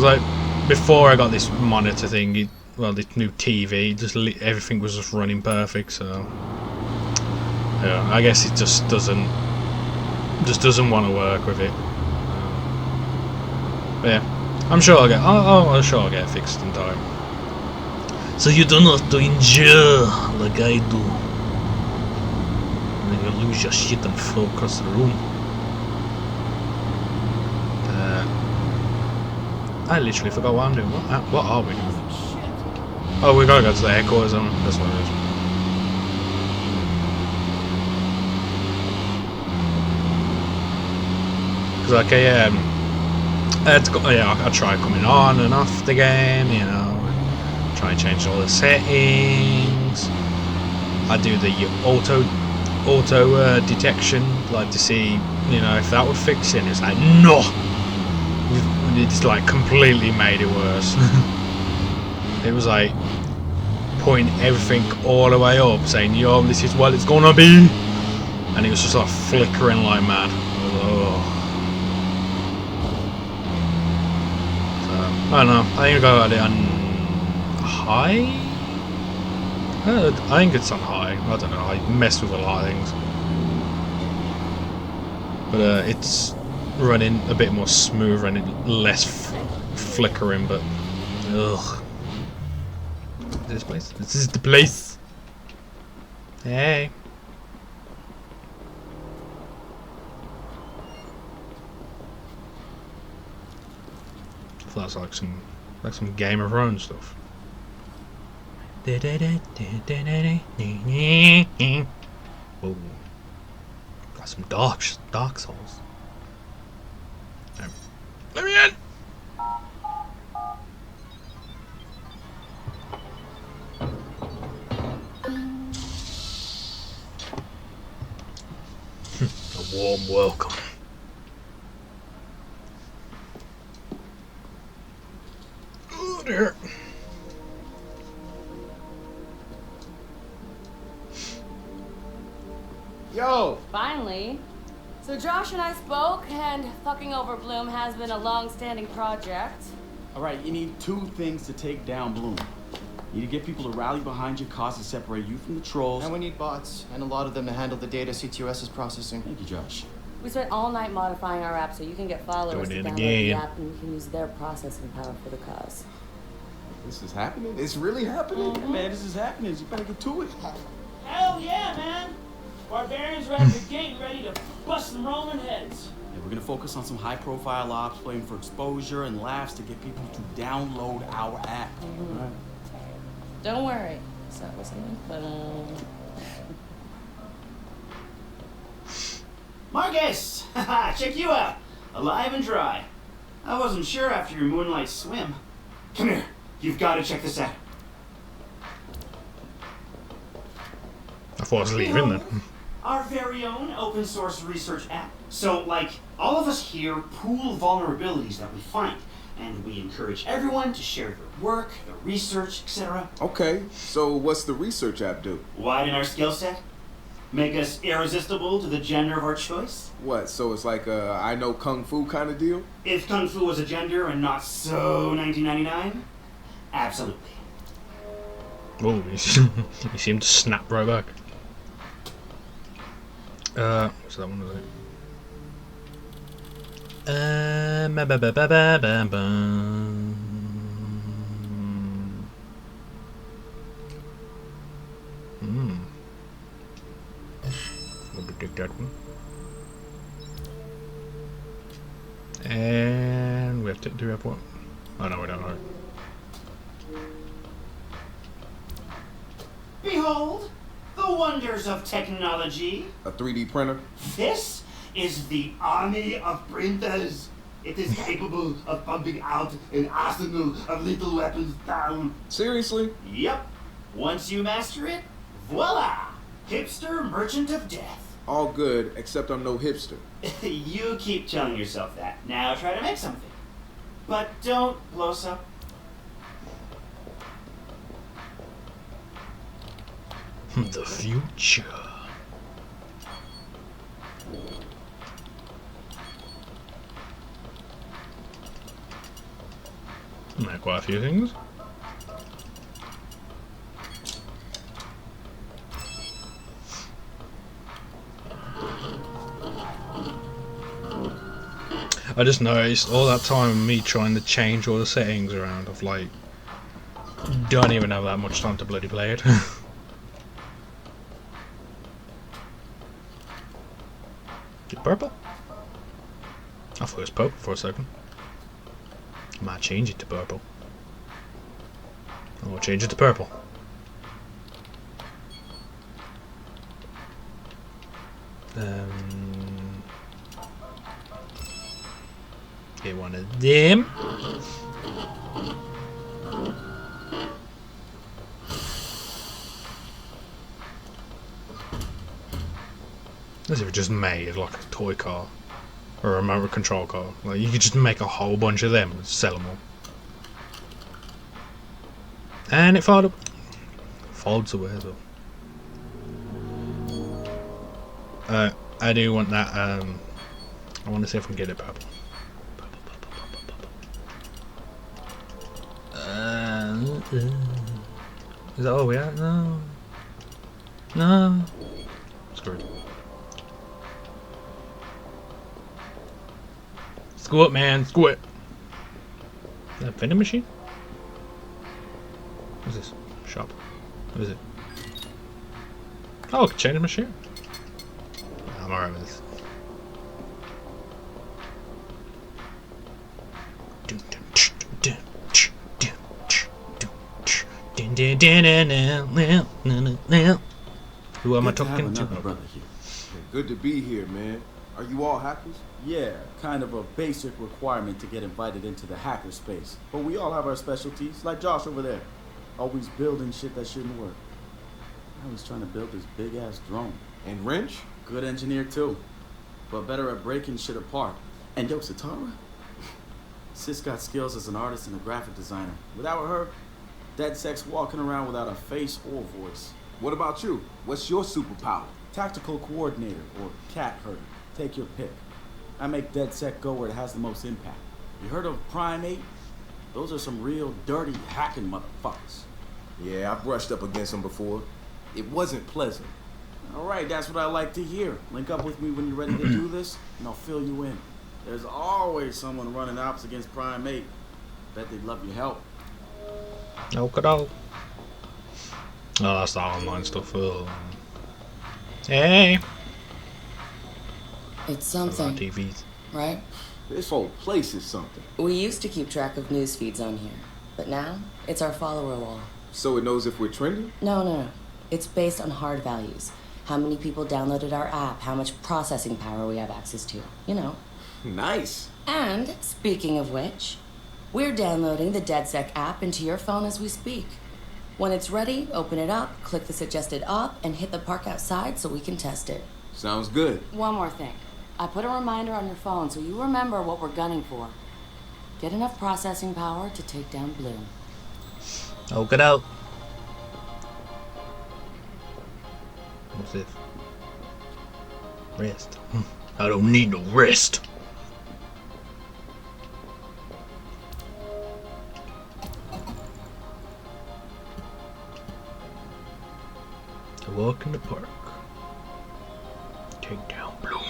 Because like before I got this monitor thing, well, this new TV, just everything was just running perfect. So yeah, I guess it just doesn't want to work with it. But yeah, I'm sure I'm sure I'll get it fixed in time. So you don't have to endure like I do. And then you lose your shit and fall across the room. I literally forgot what I'm doing. What are we doing? Oh, we gotta go to the headquarters. That's what it is. Cause okay, I try coming on and off the game. You know. Try and change all the settings. I do the auto detection, like to see, you know, if that would fix it. It's like, no, it's like completely made it worse. It was like pointing everything all the way up, saying, yo, this is what it's gonna be, and it was just like flickering like mad. Oh. So, I don't know. I think I got it on high? I think it's on high. I don't know. I mess with a lot of things, but it's running a bit more smooth and less flickering. But ugh, this place. This is the place. Hey. That's like some Game of Thrones stuff. Whoa. Got some dark souls. Let me in. A warm welcome. Oh dear. Yo! Finally. So Josh and I spoke, and fucking over Bloom has been a long-standing project. Alright, you need two things to take down Bloom. You need to get people to rally behind your cause to separate you from the trolls. And we need bots, and a lot of them to handle the data CTOS is processing. Thank you, Josh. We spent all night modifying our app so you can get followers to download the app, and we can use their processing power for the cause. This is happening? It's really happening? Yeah, man, this is happening. You better get to it. Hell yeah, man! Barbarians are at the gate ready to bust some Roman heads. Yeah, we're gonna focus on some high-profile ops, playing for exposure and laughs to get people to download our app. Mm-hmm. All right. Don't worry. So that was something fun. Marcus! Haha, check you out. Alive and dry. I wasn't sure after your moonlight swim. Come here. You've got to check this out. I thought I was leaving then. Our very own open source research app. So, like, all of us here pool vulnerabilities that we find, and we encourage everyone to share their work, their research, etc. Okay, so what's the research app do? Widen our skill set? Make us irresistible to the gender of our choice? What, so it's like a I know Kung Fu kind of deal? If Kung Fu was a gender and not so 1999? Absolutely. Oh, you seem to snap right back. What's that one? Was it? We'll take that one. And we have to do we have what? Oh no, we don't know. Behold, the wonders of technology. A 3D printer? This is the army of printers. It is capable of pumping out an arsenal of lethal weapons down. Seriously? Yep. Once you master it, voila! Hipster merchant of death. All good, except I'm no hipster. You keep telling yourself that. Now try to make something. But don't blow us up. The future. Quite a few things. I just noticed all that time me trying to change all the settings around, I've like don't even have that much time to bloody play it. Is it purple? I thought it was purple for a second. I might change it to purple. I'll change it to purple. Get one of them. As if it just made like a toy car or a remote control car. Like you could just make a whole bunch of them and sell them all. And it folds away as well. I do want that. I want to see if I can get it purple. Is that all we have? No. No. Screwed. Squat, man. Squat. Is that a vending machine? What's this? Shop. What is it? Oh, I can change the machine. I'm alright with this. Who am I talking to? Brother here. Good to be here, man. Are you all hackers? Yeah, kind of a basic requirement to get invited into the hacker space. But we all have our specialties, like Josh over there. Always building shit that shouldn't work. I was trying to build this big-ass drone. And Wrench? Good engineer, too. But better at breaking shit apart. And yo, Satara? Sis got skills as an artist and a graphic designer. Without her, dead sex walking around without a face or voice. What about you? What's your superpower? Tactical coordinator, or cat herder. Take your pick. I make DedSec go where it has the most impact. You heard of Prime 8? Those are some real dirty hacking motherfuckers. Yeah, I brushed up against them before. It wasn't pleasant. Alright, that's what I like to hear. Link up with me when you're ready to do this, and I'll fill you in. There's always someone running ops against Prime 8. Bet they'd love your help. Okay, oh, that's the online stuff. Hey! It's something, TVs. right? This whole place is something. We used to keep track of news feeds on here, but now it's our follower wall. So it knows if we're trending? No. It's based on hard values. How many people downloaded our app, how much processing power we have access to, you know. Nice. And, speaking of which, we're downloading the DedSec app into your phone as we speak. When it's ready, open it up, click the suggested op, and hit the park outside so we can test it. Sounds good. One more thing. I put a reminder on your phone so you remember what we're gunning for. Get enough processing power to take down Bloom. Oh, get out. What's this? Rest. I don't need no rest. A walk in the park. Take down Bloom.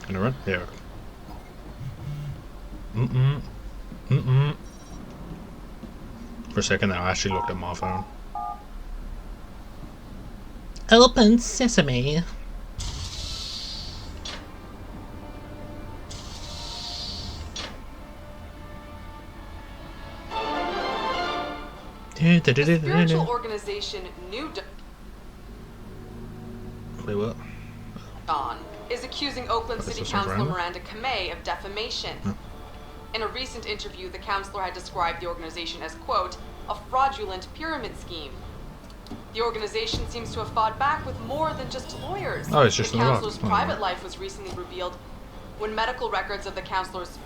Can I run? There. For a second there, I actually looked at my phone. Open sesame. The spiritual organization New Wait, what? Dawn is accusing Oakland This City was Councilor random? Miranda Kamei of defamation. In a recent interview, the councilor had described the organization as, quote, a fraudulent pyramid scheme. The organization seems to have fought back with more than just lawyers. Oh, it's just the a lot. councilor's Oh, private right. life was recently revealed when medical records of the councilor's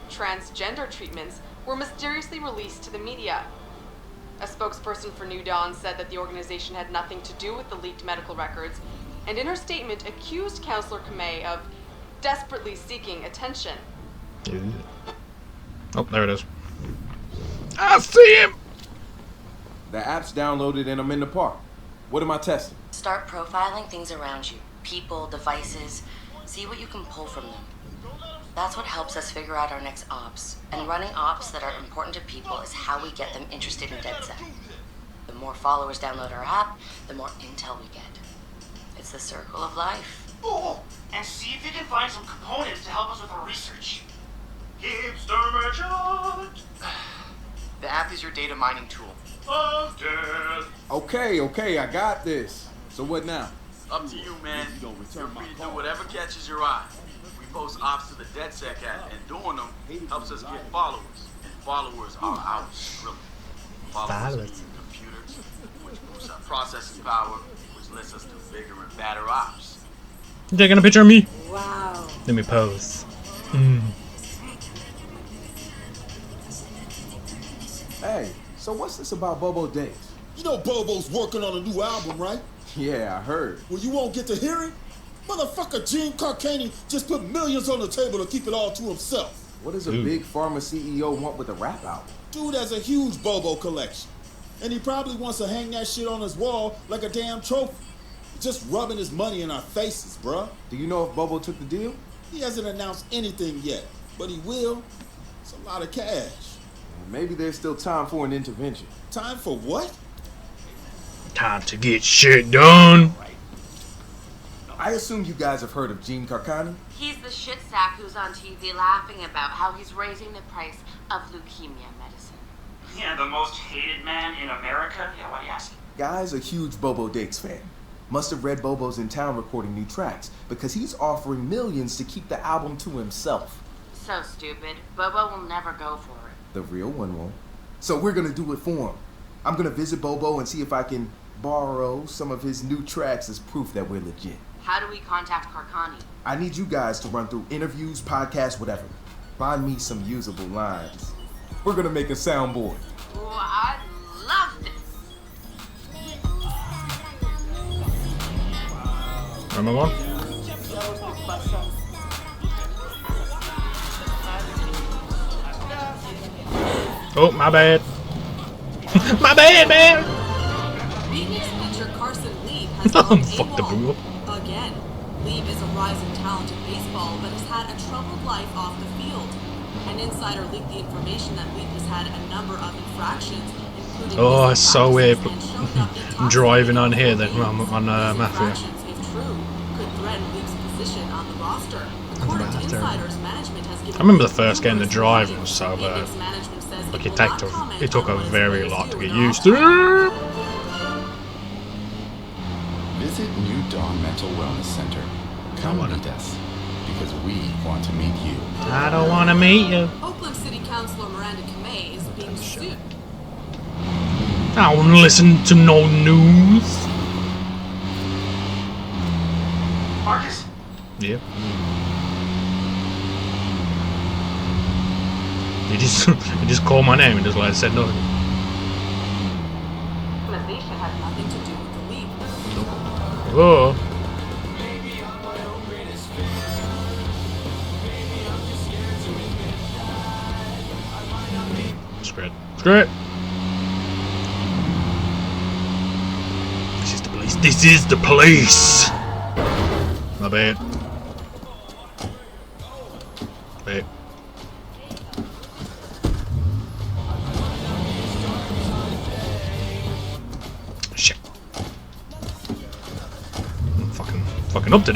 transgender treatments were mysteriously released to the media. A spokesperson for New Dawn said that the organization had nothing to do with the leaked medical records, and in her statement accused Counselor Kamei of desperately seeking attention. Oh, there it is. I see him! The app's downloaded and I'm in the park. What am I testing? Start profiling things around you. People, devices. See what you can pull from them. That's what helps us figure out our next ops. And running ops that are important to people is how we get them interested in DedSec. The more followers download our app, the more intel we get. It's the circle of life. Oh, and see if you can find some components to help us with our research. Hipster merchant The app is your data mining tool. of death. Okay, I got this. So what now? Up to you, man. You're free to do whatever catches your eye. We post ops to the DedSec app, and doing them helps us get followers. And followers are our struggle. Followers feed computers, which boosts our processing power, which lets us do bigger and badder ops. You taking a picture of me? Wow. Let me pose. Hey, so what's this about Bobo Days? You know Bobo's working on a new album, right? Yeah, I heard. Well, you won't get to hear it? Motherfucker Gene Carcani just put millions on the table to keep it all to himself. What does a big pharma CEO want with a rap album? Dude has a huge Bobo collection. And he probably wants to hang that shit on his wall like a damn trophy. Just rubbing his money in our faces, bruh. Do you know if Bobo took the deal? He hasn't announced anything yet, but he will. It's a lot of cash. Maybe there's still time for an intervention. Time for what? Time to get shit done. I assume you guys have heard of Gene Carcani? He's the shit sack who's on TV laughing about how he's raising the price of leukemia medicine. Yeah, the most hated man in America. Yeah, why do you ask? Guy's a huge Bobo Dakes fan. Must have read Bobo's in town recording new tracks because he's offering millions to keep the album to himself. So stupid. Bobo will never go for it. The real one won't. So we're gonna do it for him. I'm gonna visit Bobo and see if I can borrow some of his new tracks as proof that we're legit. How do we contact Carcani? I need you guys to run through interviews, podcasts, whatever. Find me some usable lines. We're gonna make a soundboard. Oh, I love this. Remember one? Oh, my bad. My bad, man. Phoenix pitcher Carson Lee has gone Fuck the AWOL. boo. Again, Lee is a rising talent in baseball, but has had a troubled life off the field. An insider leaked the information that Lee has had a number of infractions, including Oh, it's so weird. mispractices and showed up I'm driving on here intoxicated. then on These Mafia. infractions, if true, could threaten Lee's position on the roster. According to Mafia. insiders, management has given I remember the Lee first game, the numerous driving warnings. was so bad. Phoenix management says Like will it not took comment a on what his very players lot to do get in used off-season. to. Visit New Dawn Mental Wellness Center. Come meet us, because we want to meet you. I don't want to meet you. Oakland City Councilor Miranda Kamei is being sued. I don't want to listen to no news. Marcus, Yeah. He just called my name and just like said nothing. Organization had nothing to do with the leak. Oh. Screw it. Screw it. This is the police. This is the police. My bad. Wait. Shit. I'm fucking up today.